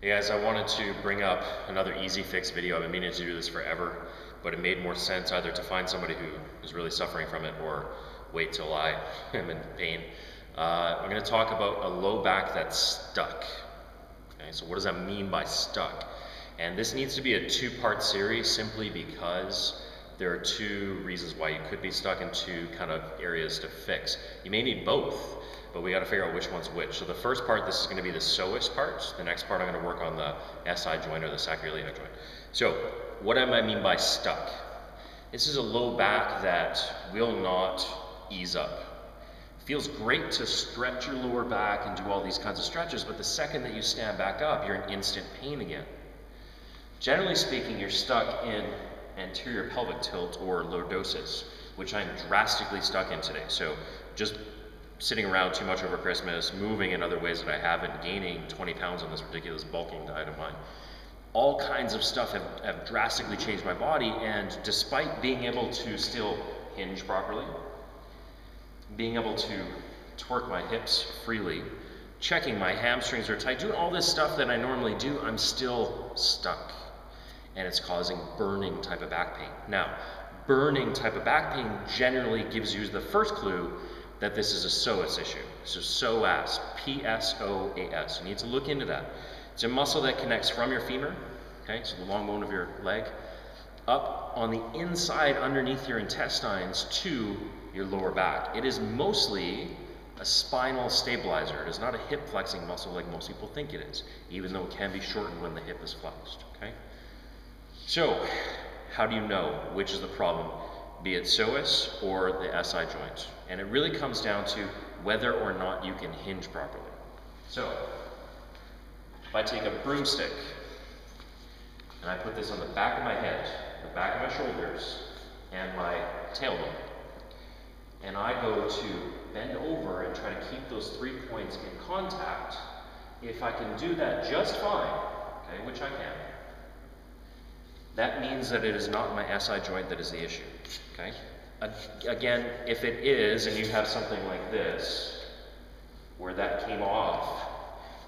Hey guys, I wanted to bring up another easy fix video. I've been meaning to do this forever, but it made more sense either to find somebody who is really suffering from it or wait till I am in pain. I'm going to talk about a low back that's stuck. Okay, so what does that mean by stuck? And this needs to be a two-part series simply because there are two reasons why you could be stuck and two kind of areas to fix. You may need both, but we got to figure out which one's which. So the first part, this is going to be the psoas part. The next part, I'm going to work on the SI joint or the sacroiliac joint. So what do I mean by stuck? This is a low back that will not ease up. It feels great to stretch your lower back and do all these kinds of stretches, but the second that you stand back up, you're in instant pain again. Generally speaking, you're stuck in anterior pelvic tilt or lordosis, which I'm drastically stuck in today. So just sitting around too much over Christmas, moving in other ways that I haven't, gaining 20 pounds on this ridiculous bulking diet of mine. All kinds of stuff have drastically changed my body, and despite being able to still hinge properly, being able to torque my hips freely, checking my hamstrings are tight, doing all this stuff that I normally do, I'm still stuck. And it's causing burning type of back pain. Now, burning type of back pain generally gives you the first clue that this is a psoas issue. So psoas, P-S-O-A-S. You need to look into that. It's a muscle that connects from your femur, okay, so the long bone of your leg, up on the inside underneath your intestines to your lower back. It is mostly a spinal stabilizer. It is not a hip flexing muscle like most people think it is, even though it can be shortened when the hip is flexed, okay? So, how do you know which is the problem, be it psoas or the SI joint? And it really comes down to whether or not you can hinge properly. So, if I take a broomstick and I put this on the back of my head, the back of my shoulders, and my tailbone, and I go to bend over and try to keep those 3 points in contact, if I can do that just fine, okay, which I can, that means that it is not my SI joint that is the issue, okay? Again, if it is, and you have something like this, where that came off,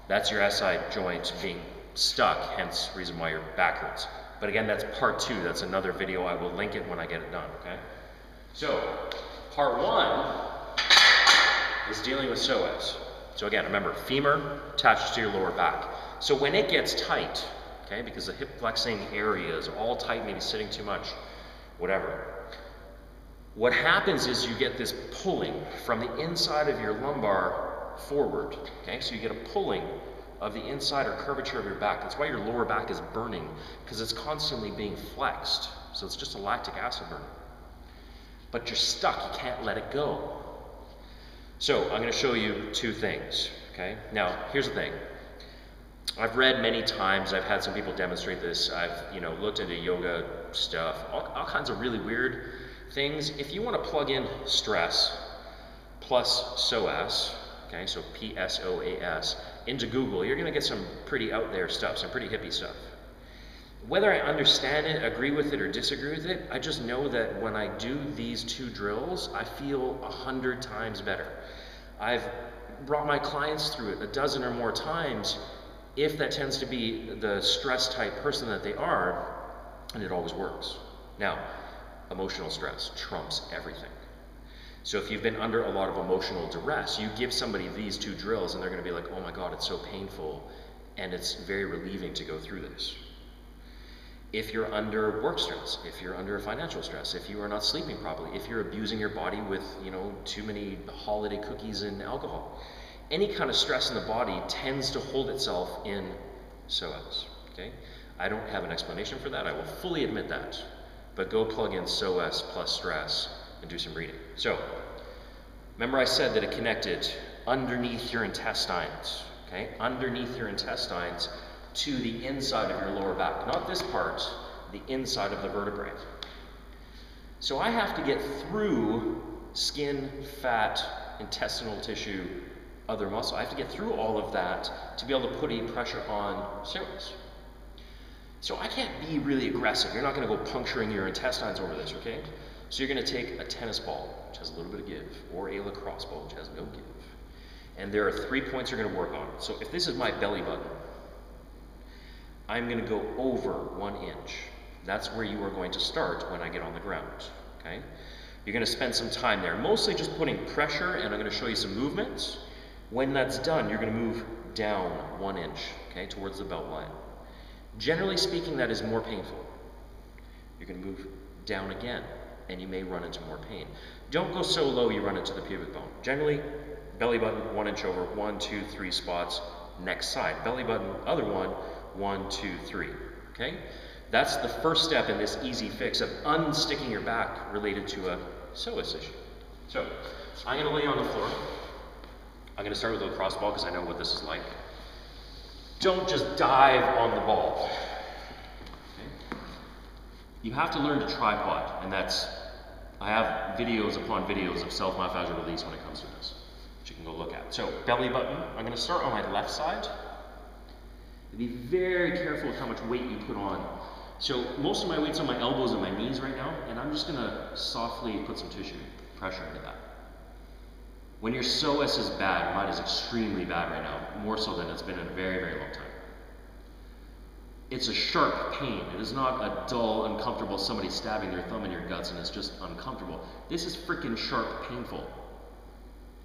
that's your SI joint being stuck, hence the reason why your back hurts. But again, that's part 2. That's another video. I will link it when I get it done, okay? So, part 1 is dealing with psoas. So again, remember, femur attached to your lower back. So when it gets tight, okay, because the hip flexing area is all tight, maybe sitting too much, whatever. What happens is you get this pulling from the inside of your lumbar forward, okay? So you get a pulling of the inside or curvature of your back. That's why your lower back is burning, because it's constantly being flexed. So it's just a lactic acid burn. But you're stuck, you can't let it go. So I'm gonna show you 2 things, okay? Now, here's the thing. I've read many times, I've had some people demonstrate this, I've looked into yoga stuff, all kinds of really weird things. If you want to plug in stress plus psoas, okay, so P-S-O-A-S, into Google, you're going to get some pretty out there stuff, some pretty hippie stuff. Whether I understand it, agree with it, or disagree with it, I just know that when I do these 2 drills, I feel 100 times better. I've brought my clients through it a dozen or more times, if that tends to be the stress type person that they are, and it always works. Now, emotional stress trumps everything. So if you've been under a lot of emotional duress, you give somebody these 2 drills and they're gonna be like, oh my God, it's so painful, and it's very relieving to go through this. If you're under work stress, if you're under financial stress, if you are not sleeping properly, if you're abusing your body with, too many holiday cookies and alcohol, any kind of stress in the body tends to hold itself in psoas, okay? I don't have an explanation for that, I will fully admit that, but go plug in psoas plus stress and do some reading. So, remember I said that it connected underneath your intestines, okay? Underneath your intestines to the inside of your lower back, not this part, the inside of the vertebrae. So I have to get through skin, fat, intestinal tissue, other muscle. I have to get through all of that to be able to put any pressure on psoas. So I can't be really aggressive. You're not going to go puncturing your intestines over this, okay? So you're going to take a tennis ball, which has a little bit of give, or a lacrosse ball, which has no give. And there are 3 points you're going to work on. So if this is my belly button, I'm going to go over 1 inch. That's where you are going to start when I get on the ground, okay? You're going to spend some time there, mostly just putting pressure, and I'm going to show you some movements. When that's done, you're going to move down 1 inch, okay, towards the belt line. Generally speaking, that is more painful. You're going to move down again, and you may run into more pain. Don't go so low you run into the pubic bone. Generally, belly button 1 inch over, 1, 2, 3 spots, next side. Belly button, other one, 1, 2, 3, okay? That's the first step in this easy fix of unsticking your back related to a psoas issue. So, I'm going to lay on the floor. I'm going to start with a lacrosse ball because I know what this is like. Don't just dive on the ball. Okay? You have to learn to tripod, and that's, I have videos upon videos of self-myofascial release when it comes to this, which you can go look at. So, belly button, I'm going to start on my left side. Be very careful with how much weight you put on. So most of my weight's on my elbows and my knees right now, and I'm just gonna softly put some tissue pressure into that. When your psoas is bad, mine is extremely bad right now, more so than it's been in a very, very long time. It's a sharp pain. It is not a dull, uncomfortable somebody stabbing their thumb in your guts and it's just uncomfortable. This is freaking sharp, painful.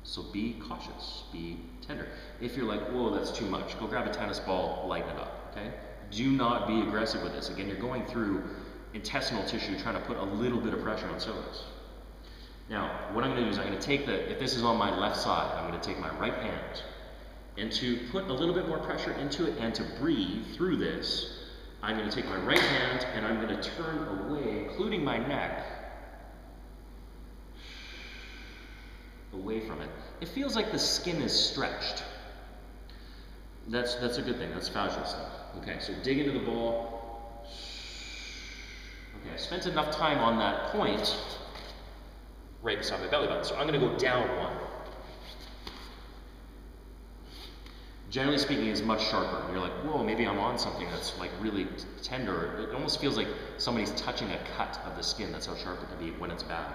So be cautious, be tender. If you're like, whoa, that's too much, go grab a tennis ball, lighten it up, okay? Do not be aggressive with this. Again, you're going through intestinal tissue trying to put a little bit of pressure on psoas. Now, what I'm gonna do is I'm gonna take if this is on my left side, I'm gonna take my right hand, and to put a little bit more pressure into it and to breathe through this, I'm gonna take my right hand and I'm gonna turn away, including my neck, away from it. It feels like the skin is stretched. That's a good thing. That's fascial stuff. Okay, so dig into the ball. Okay, I spent enough time on that point right beside my belly button, so I'm going to go down 1. Generally speaking, it's much sharper. You're like, whoa, maybe I'm on something that's like really tender. It almost feels like somebody's touching a cut of the skin. That's how sharp it can be when it's bad.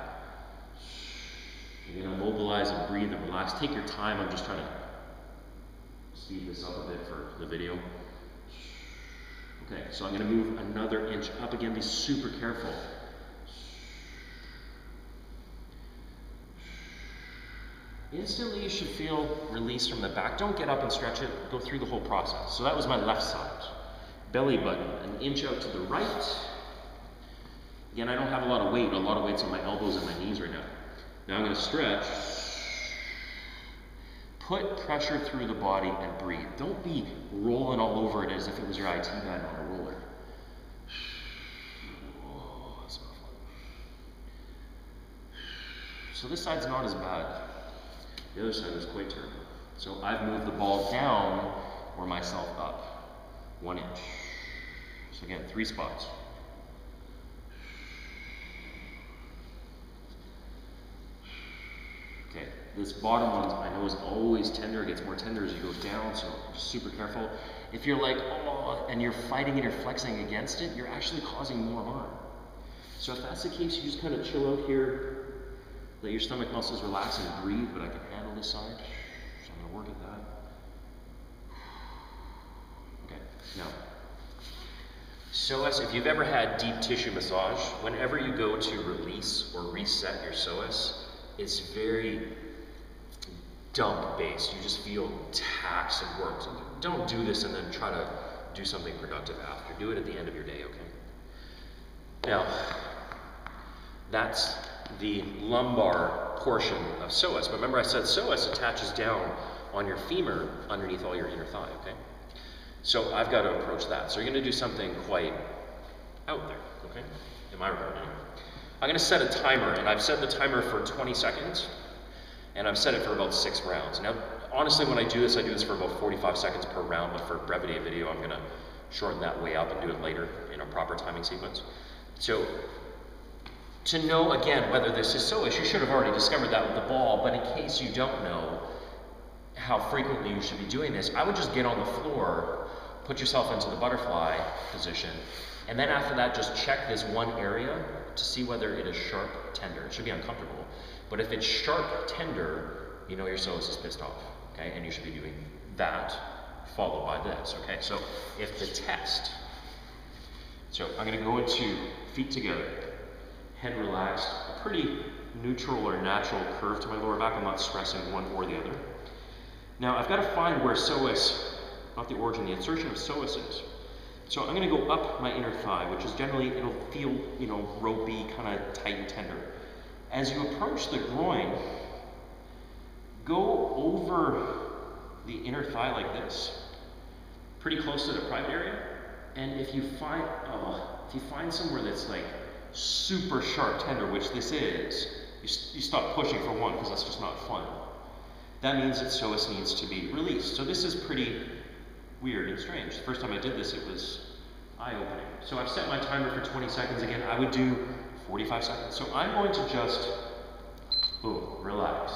You're going to mobilize and breathe and relax. Take your time. I'm just trying to speed this up a bit for the video. Okay, so I'm going to move another inch up again. Be super careful. Instantly, you should feel release from the back. Don't get up and stretch it. Go through the whole process. So that was my left side. Belly button, an inch out to the right. Again, I don't have a lot of weight. A lot of weight's on my elbows and my knees right now. Now I'm going to stretch, put pressure through the body and breathe. Don't be rolling all over it as if it was your IT guide on a roller. Oh, that's not fun. So this side's not as bad. The other side is quite terrible. So I've moved the ball down or myself up 1 inch. So again, 3 spots. Okay, this bottom one I know is always tender. It gets more tender as you go down, so just super careful. If you're like, oh, and you're fighting and you're flexing against it, you're actually causing more harm. So if that's the case, you just kind of chill out here, let your stomach muscles relax and breathe, but I can handle this side, so I'm gonna work at that. Okay, now, psoas, if you've ever had deep tissue massage, whenever you go to release or reset your psoas, it's very dump based. You just feel taxed and worked. Don't do this and then try to do something productive after. Do it at the end of your day, okay? Now, that's the lumbar portion of psoas. But remember I said psoas attaches down on your femur underneath all your inner thigh, okay? So I've got to approach that. So you're going to do something quite out there, okay? In my regard, anyway. I'm going to set a timer, and I've set the timer for 20 seconds, and I've set it for about 6 rounds. Now, honestly, when I do this for about 45 seconds per round, but for brevity of video, I'm going to shorten that way up and do it later in a proper timing sequence. So, to know, again, whether this is psoas, you should have already discovered that with the ball, but in case you don't know how frequently you should be doing this, I would just get on the floor, put yourself into the butterfly position, and then after that, just check this one area to see whether it is sharp, tender. It should be uncomfortable. But if it's sharp, tender, you know your psoas is pissed off, okay? And you should be doing that followed by this, okay? So if the test, so I'm gonna go into feet together, head relaxed, a pretty neutral or natural curve to my lower back. I'm not stressing one or the other. Now I've got to find where psoas, not the origin, the insertion of psoas is. So I'm going to go up my inner thigh, which is generally, it'll feel, you know, ropey, kind of tight and tender. As you approach the groin, go over the inner thigh like this, pretty close to the private area. And if you find somewhere that's like super sharp tender, which this is, you stop pushing for one, because that's just not fun. That means that psoas needs to be released. So this is pretty weird and strange. The first time I did this, it was eye-opening. So I've set my timer for 20 seconds. Again, I would do 45 seconds. So I'm going to just, boom, relax.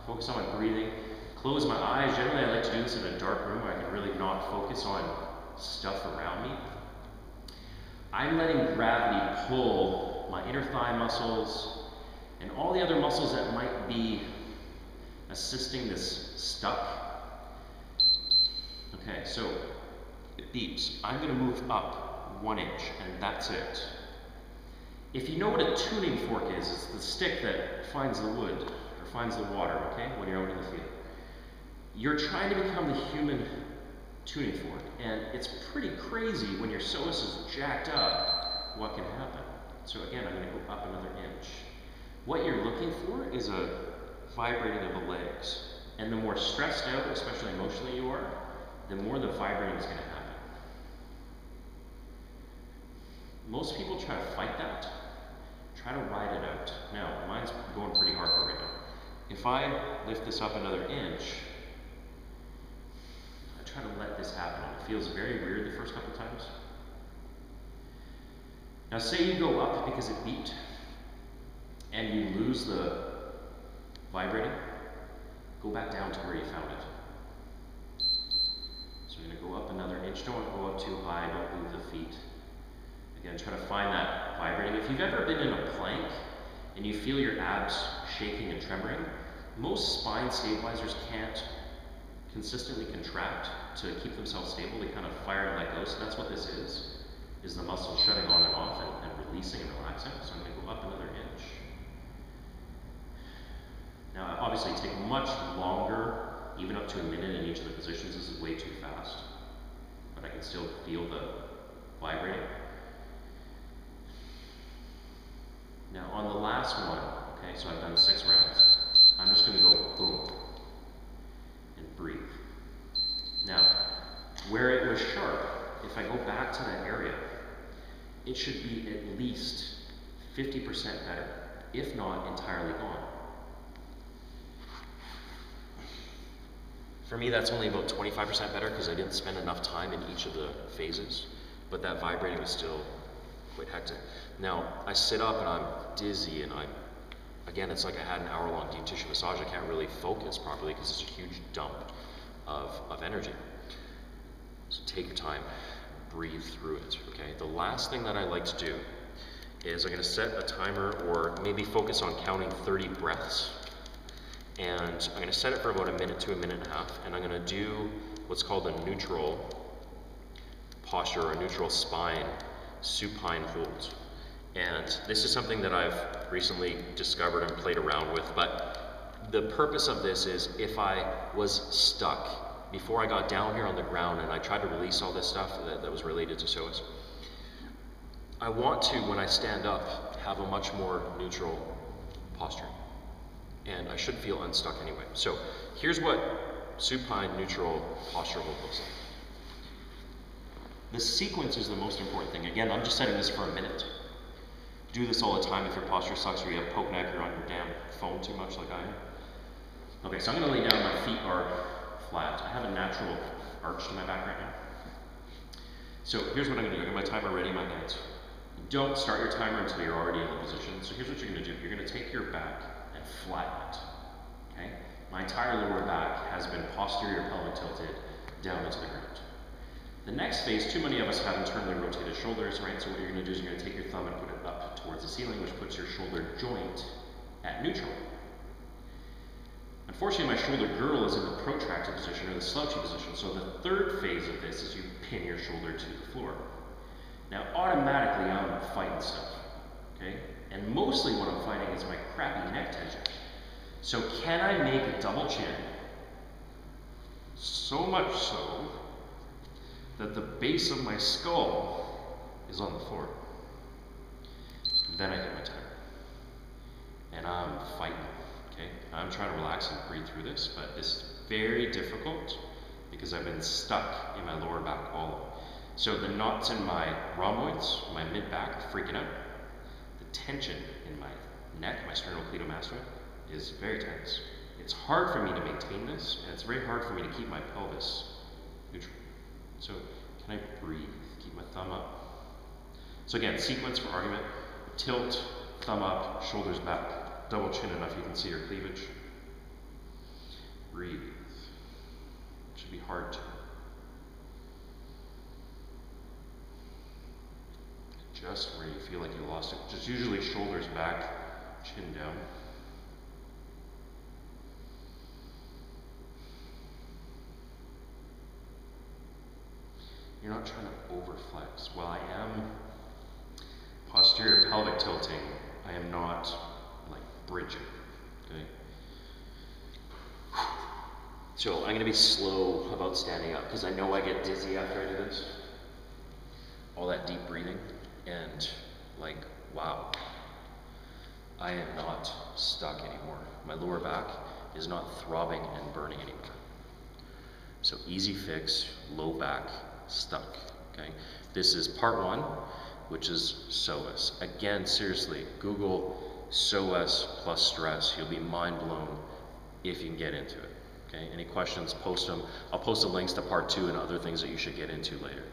Focus on my breathing. Close my eyes. Generally, I like to do this in a dark room where I can really not focus on stuff around me. I'm letting gravity pull my inner thigh muscles and all the other muscles that might be assisting this stuck. Okay, so it beeps. I'm going to move up 1 inch, and that's it. If you know what a tuning fork is, it's the stick that finds the wood, or finds the water, okay, when you're out in the field. You're trying to become the human tuning fork, and it's pretty crazy when your psoas is jacked up, what can happen. So again, I'm going to go up another inch. What you're looking for is a vibrating of the legs. And the more stressed out, especially emotionally you are, the more the vibrating is going to happen. Most people try to fight that, try to ride it out. Now, mine's going pretty hardcore right now. If I lift this up another inch, I try to let this happen. It feels very weird the first couple times. Now say you go up because it beeped, and you lose the vibrating, go back down to where you found it. So you're going to go up another inch. Don't go up too high, don't move the feet. Again, try to find that vibrating. If you've ever been in a plank and you feel your abs shaking and tremoring, most spine stabilizers can't consistently contract to keep themselves stable. They kind of fire and let go. So that's what this is the muscle shutting on and off and releasing and relaxing. So I'm going to go up another inch. Now, obviously, take much longer, even up to a minute in each of the positions. This is way too fast, but I can still feel the vibrating. Now, on the last one, okay, so I've done 6 rounds. I'm just going to go boom and breathe. Now, where it was sharp, if I go back to that area, it should be at least 50% better, if not entirely gone. For me, that's only about 25% better because I didn't spend enough time in each of the phases, but that vibrating was still quite hectic. Now, I sit up and I'm dizzy, and again, it's like I had an hour-long deep tissue massage. I can't really focus properly because it's a huge dump of energy. So take your time, breathe through it, okay? The last thing that I like to do is I'm gonna set a timer, or maybe focus on counting 30 breaths. And I'm going to set it for about a minute to a minute and a half, and I'm going to do what's called a neutral posture, or a neutral spine supine hold. And this is something that I've recently discovered and played around with, but the purpose of this is if I was stuck before I got down here on the ground and I tried to release all this stuff that was related to psoas, I want to, when I stand up, have a much more neutral posture. And I should feel unstuck anyway. So here's what supine neutral posture hold looks like. The sequence is the most important thing. Again, I'm just setting this for a minute. Do this all the time if your posture sucks, or you have poke neck, or on your damn phone too much like I am. Okay, so I'm going to lay down. My feet are flat. I have a natural arch to my back right now. So here's what I'm going to do. I got my timer ready in my hands. Don't start your timer until you're already in the position. So here's what you're going to do. You're going to take your back and flatten it. Okay? My entire lower back has been posterior pelvic tilted down into the ground. The next phase, too many of us have internally rotated shoulders, right? So what you're going to do is you're going to take your thumb and put it up towards the ceiling, which puts your shoulder joint at neutral. Unfortunately, my shoulder girdle is in the protracted position or the slouchy position, so the third phase of this is you pin your shoulder to the floor. Now, automatically, I'm fighting stuff, okay? And mostly what I'm fighting is my crappy neck tension. So can I make a double chin, so much so that the base of my skull is on the floor? Then I hit my timer. And I'm fighting, okay? I'm trying to relax and breathe through this, but it's very difficult because I've been stuck in my lower back all along. So the knots in my rhomboids, my mid-back, are freaking out. The tension in my neck, my sternocleidomastoid, is very tense. It's hard for me to maintain this, and it's very hard for me to keep my pelvis neutral. So can I breathe? Keep my thumb up. So again, sequence for argument: tilt, thumb up, shoulders back, double chin enough you can see your cleavage. Breathe. It should be hard to. Just where you feel like you lost it. Just usually shoulders back, chin down. You're not trying to overflex. While I am posterior pelvic tilting, I am not like bridging, okay? So I'm gonna be slow about standing up because I know I get dizzy after I do this. All that deep breathing and like, wow, I am not stuck anymore. My lower back is not throbbing and burning anymore. So easy fix, low back, stuck, okay? This is part one, which is psoas. Again, seriously, Google psoas plus stress. You'll be mind blown if you can get into it, okay? Any questions, post them. I'll post the links to part two and other things that you should get into later.